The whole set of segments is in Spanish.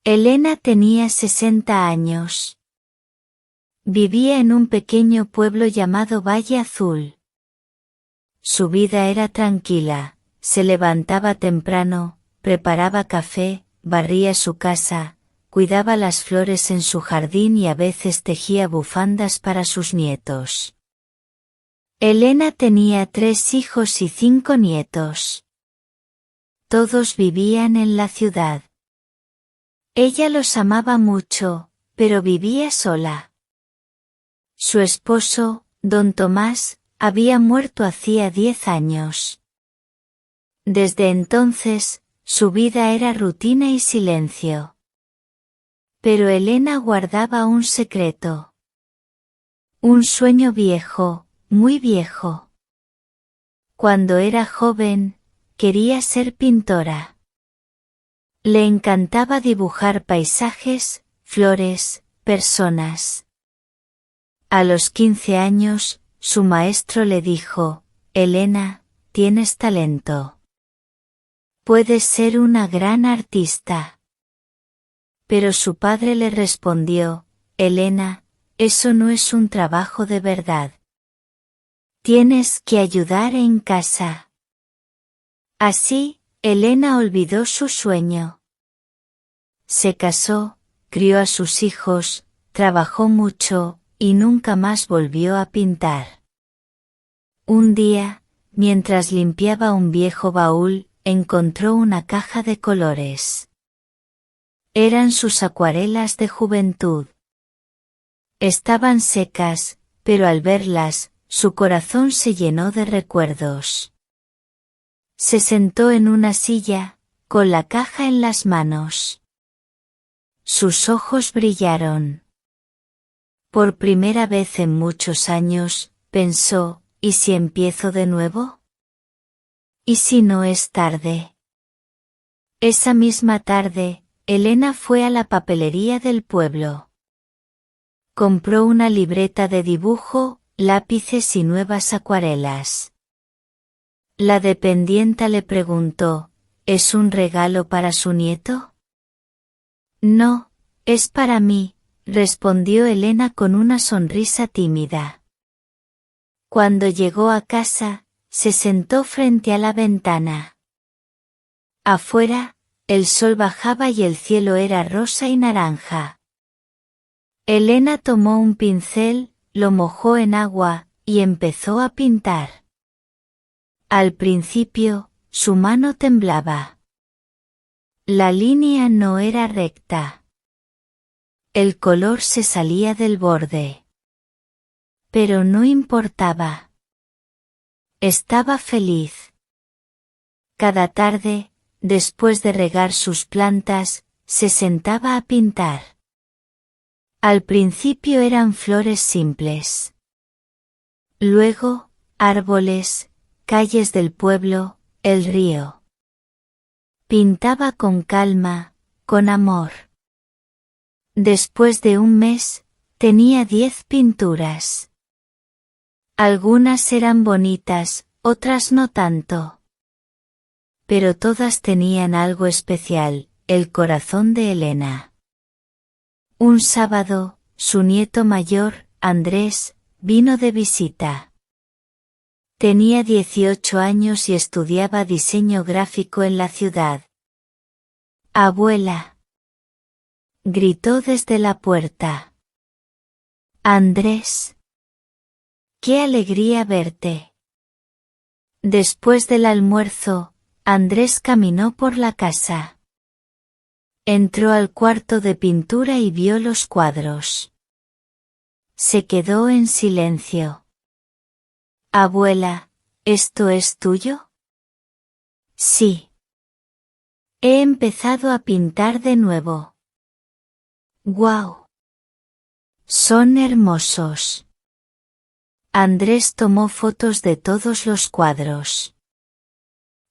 Elena tenía 60 años. Vivía en un pequeño pueblo llamado Valle Azul. Su vida era tranquila, se levantaba temprano, preparaba café, barría su casa, cuidaba las flores en su jardín y a veces tejía bufandas para sus nietos. Elena tenía 3 hijos y 5 nietos. Todos vivían en la ciudad. Ella los amaba mucho, pero vivía sola. Su esposo, don Tomás, había muerto hacía 10 años. Desde entonces, su vida era rutina y silencio. Pero Elena guardaba un secreto. Un sueño viejo, muy viejo. Cuando era joven, quería ser pintora. Le encantaba dibujar paisajes, flores, personas. A los 15 años, su maestro le dijo: Elena, tienes talento. Puedes ser una gran artista. Pero su padre le respondió: Elena, eso no es un trabajo de verdad. Tienes que ayudar en casa. Así, Elena olvidó su sueño. Se casó, crió a sus hijos, trabajó mucho, y nunca más volvió a pintar. Un día, mientras limpiaba un viejo baúl, encontró una caja de colores. Eran sus acuarelas de juventud. Estaban secas, pero al verlas, su corazón se llenó de recuerdos. Se sentó en una silla, con la caja en las manos. Sus ojos brillaron. Por primera vez en muchos años, pensó: ¿y si empiezo de nuevo? ¿Y si no es tarde? Esa misma tarde, Elena fue a la papelería del pueblo. Compró una libreta de dibujo, lápices y nuevas acuarelas. La dependienta le preguntó: ¿es un regalo para su nieto? No, es para mí, respondió Elena con una sonrisa tímida. Cuando llegó a casa, se sentó frente a la ventana. Afuera, el sol bajaba y el cielo era rosa y naranja. Elena tomó un pincel, lo mojó en agua, y empezó a pintar. Al principio, su mano temblaba. La línea no era recta. El color se salía del borde. Pero no importaba. Estaba feliz. Cada tarde, después de regar sus plantas, se sentaba a pintar. Al principio eran flores simples. Luego, árboles, calles del pueblo, el río. Pintaba con calma, con amor. Después de un mes, tenía 10 pinturas. Algunas eran bonitas, otras no tanto. Pero todas tenían algo especial: el corazón de Elena. Un sábado, su nieto mayor, Andrés, vino de visita. Tenía 18 años y estudiaba diseño gráfico en la ciudad. «Abuela», gritó desde la puerta. «Andrés. ¡Qué alegría verte!». Después del almuerzo, Andrés caminó por la casa. Entró al cuarto de pintura y vio los cuadros. Se quedó en silencio. «Abuela, ¿esto es tuyo?». «Sí. He empezado a pintar de nuevo». «¡Guau! Son hermosos». Andrés tomó fotos de todos los cuadros.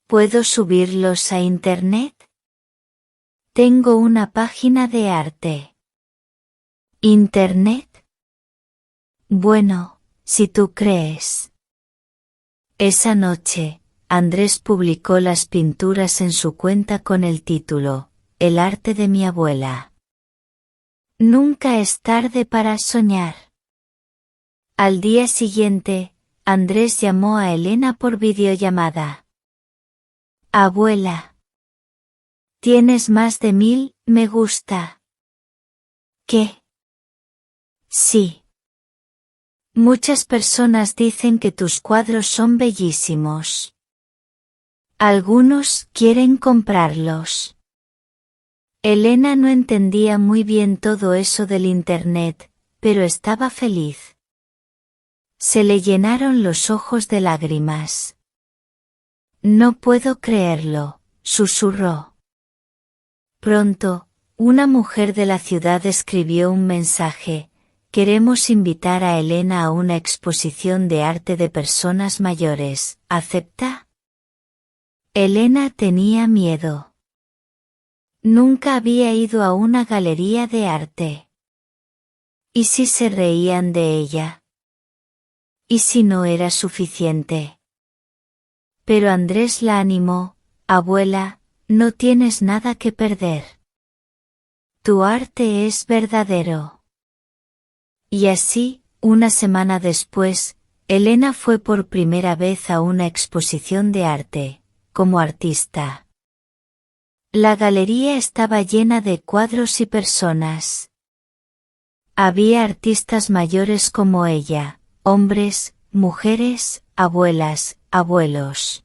¿Puedo subirlos a internet? Tengo una página de arte. ¿Internet? Bueno, si tú crees. Esa noche, Andrés publicó las pinturas en su cuenta con el título: el arte de mi abuela. Nunca es tarde para soñar. Al día siguiente, Andrés llamó a Elena por videollamada. Abuela. Tienes más de 1000 me gusta. ¿Qué? Sí. Muchas personas dicen que tus cuadros son bellísimos. Algunos quieren comprarlos. Elena no entendía muy bien todo eso del internet, pero estaba feliz. Se le llenaron los ojos de lágrimas. No puedo creerlo, susurró. Pronto, una mujer de la ciudad escribió un mensaje: queremos invitar a Elena a una exposición de arte de personas mayores, ¿acepta? Elena tenía miedo. Nunca había ido a una galería de arte. ¿Y si se reían de ella? ¿Y si no era suficiente? Pero Andrés la animó: abuela, no tienes nada que perder. Tu arte es verdadero. Y así, una semana después, Elena fue por primera vez a una exposición de arte, como artista. La galería estaba llena de cuadros y personas. Había artistas mayores como ella, hombres, mujeres, abuelas, abuelos.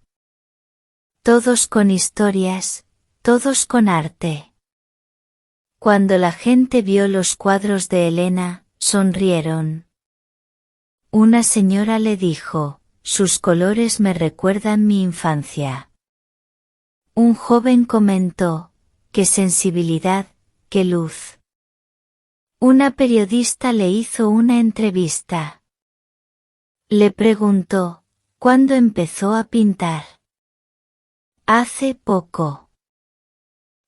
Todos con historias, todos con arte. Cuando la gente vio los cuadros de Elena, sonrieron. Una señora le dijo: sus colores me recuerdan mi infancia. Un joven comentó: qué sensibilidad, qué luz. Una periodista le hizo una entrevista. Le preguntó: ¿cuándo empezó a pintar? Hace poco.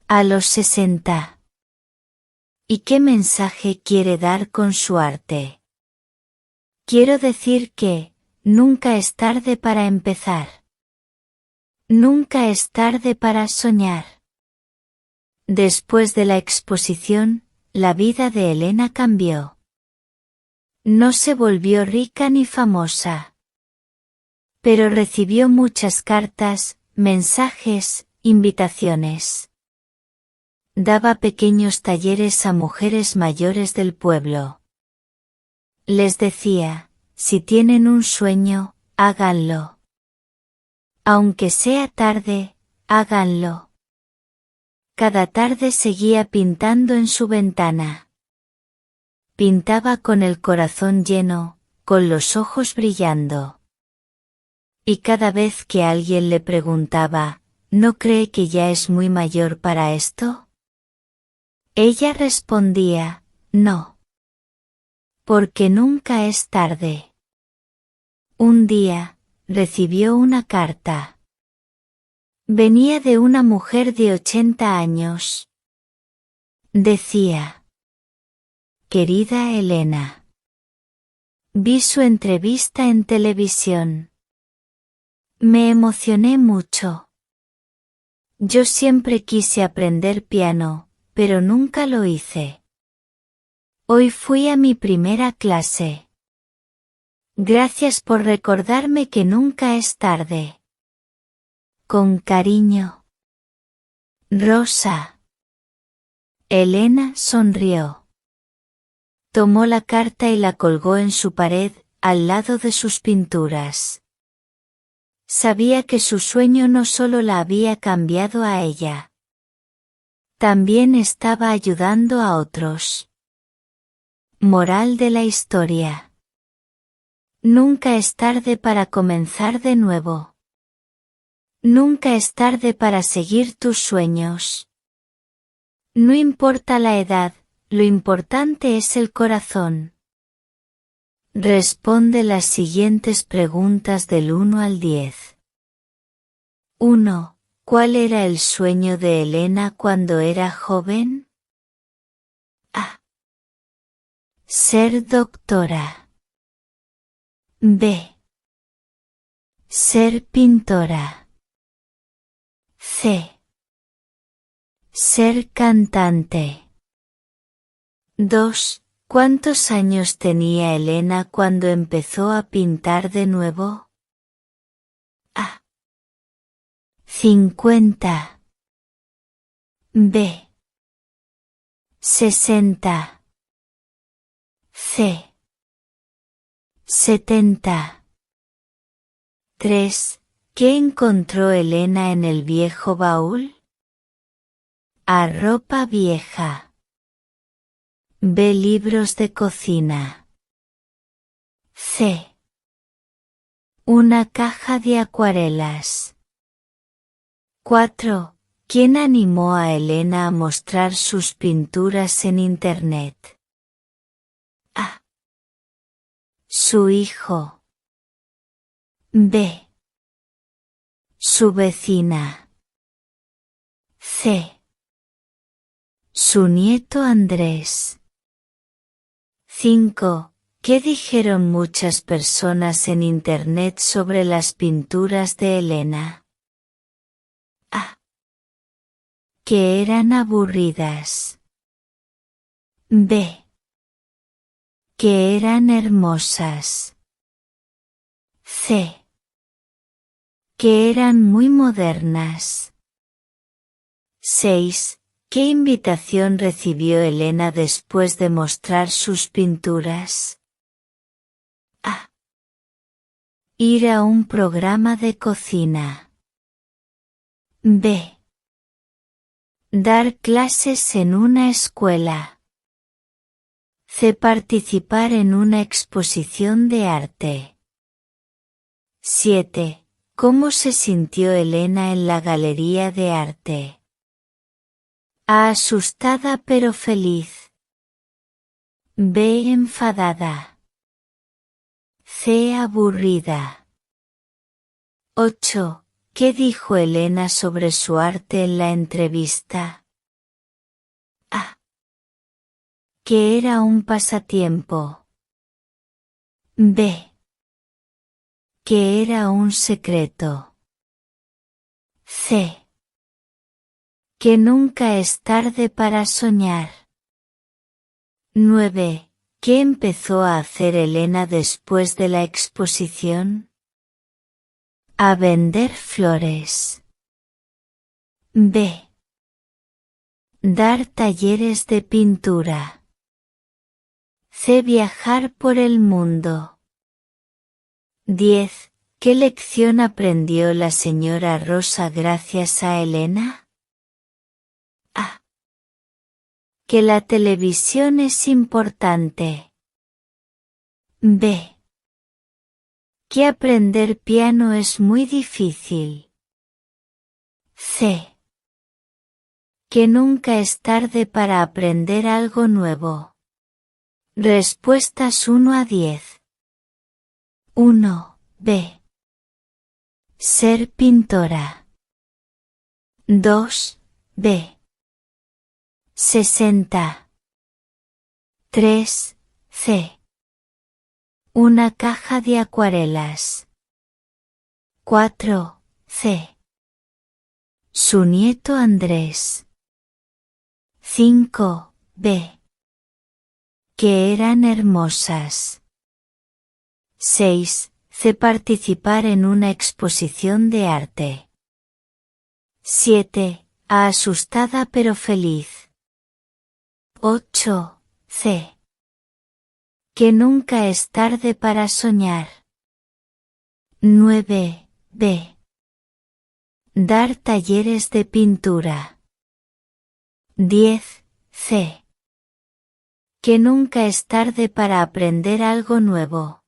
A los 60. ¿Y qué mensaje quiere dar con su arte? Quiero decir que, nunca es tarde para empezar. Nunca es tarde para soñar. Después de la exposición, la vida de Elena cambió. No se volvió rica ni famosa. Pero recibió muchas cartas, mensajes, invitaciones. Daba pequeños talleres a mujeres mayores del pueblo. Les decía: si tienen un sueño, háganlo. Aunque sea tarde, háganlo. Cada tarde seguía pintando en su ventana. Pintaba con el corazón lleno, con los ojos brillando. Y cada vez que alguien le preguntaba: ¿no cree que ya es muy mayor para esto? Ella respondía: no. Porque nunca es tarde. Un día, recibió una carta. Venía de una mujer de 80 años. Decía: querida Elena. Vi su entrevista en televisión. Me emocioné mucho. Yo siempre quise aprender piano, pero nunca lo hice. Hoy fui a mi primera clase. Gracias por recordarme que nunca es tarde. Con cariño. Rosa. Elena sonrió. Tomó la carta y la colgó en su pared, al lado de sus pinturas. Sabía que su sueño no solo la había cambiado a ella. También estaba ayudando a otros. Moral de la historia. Nunca es tarde para comenzar de nuevo. Nunca es tarde para seguir tus sueños. No importa la edad, lo importante es el corazón. Responde las siguientes preguntas del 1 al 10. 1. ¿Cuál era el sueño de Elena cuando era joven? A. Ser doctora. B. Ser pintora. C. Ser cantante. 2. ¿Cuántos años tenía Elena cuando empezó a pintar de nuevo? A. 50. B. 60. C. 70. 3. ¿Qué encontró Elena en el viejo baúl? A. Ropa vieja. B. Libros de cocina. C. Una caja de acuarelas. 4. ¿Quién animó a Elena a mostrar sus pinturas en Internet? A. Su hijo. B. Su vecina. C. Su nieto Andrés. 5. ¿Qué dijeron muchas personas en Internet sobre las pinturas de Elena? A. Que eran aburridas. B. Que eran hermosas. C. Que eran muy modernas. 6. ¿Qué invitación recibió Elena después de mostrar sus pinturas? A. Ir a un programa de cocina. B. Dar clases en una escuela. C. Participar en una exposición de arte. 7. ¿Cómo se sintió Elena en la galería de arte? A. Asustada pero feliz. B. Enfadada. C. Aburrida. 8. ¿Qué dijo Elena sobre su arte en la entrevista? A. Que era un pasatiempo. B. Que era un secreto. C. Que nunca es tarde para soñar. 9. ¿Qué empezó a hacer Elena después de la exposición? A. Vender flores. B. Dar talleres de pintura. C. Viajar por el mundo. 10. ¿Qué lección aprendió la señora Rosa gracias a Elena? A. Que la televisión es importante. B. Que aprender piano es muy difícil. C. Que nunca es tarde para aprender algo nuevo. Respuestas 1 a 10. 1. B. Ser pintora. 2. B. 60. 3. C. Una caja de acuarelas. 4. C. Su nieto Andrés. 5. B. Que eran hermosas. 6. C. Participar en una exposición de arte. 7. A. Asustada pero feliz. 8. C. Que nunca es tarde para soñar. 9. B. Dar talleres de pintura. 10. C. Que nunca es tarde para aprender algo nuevo.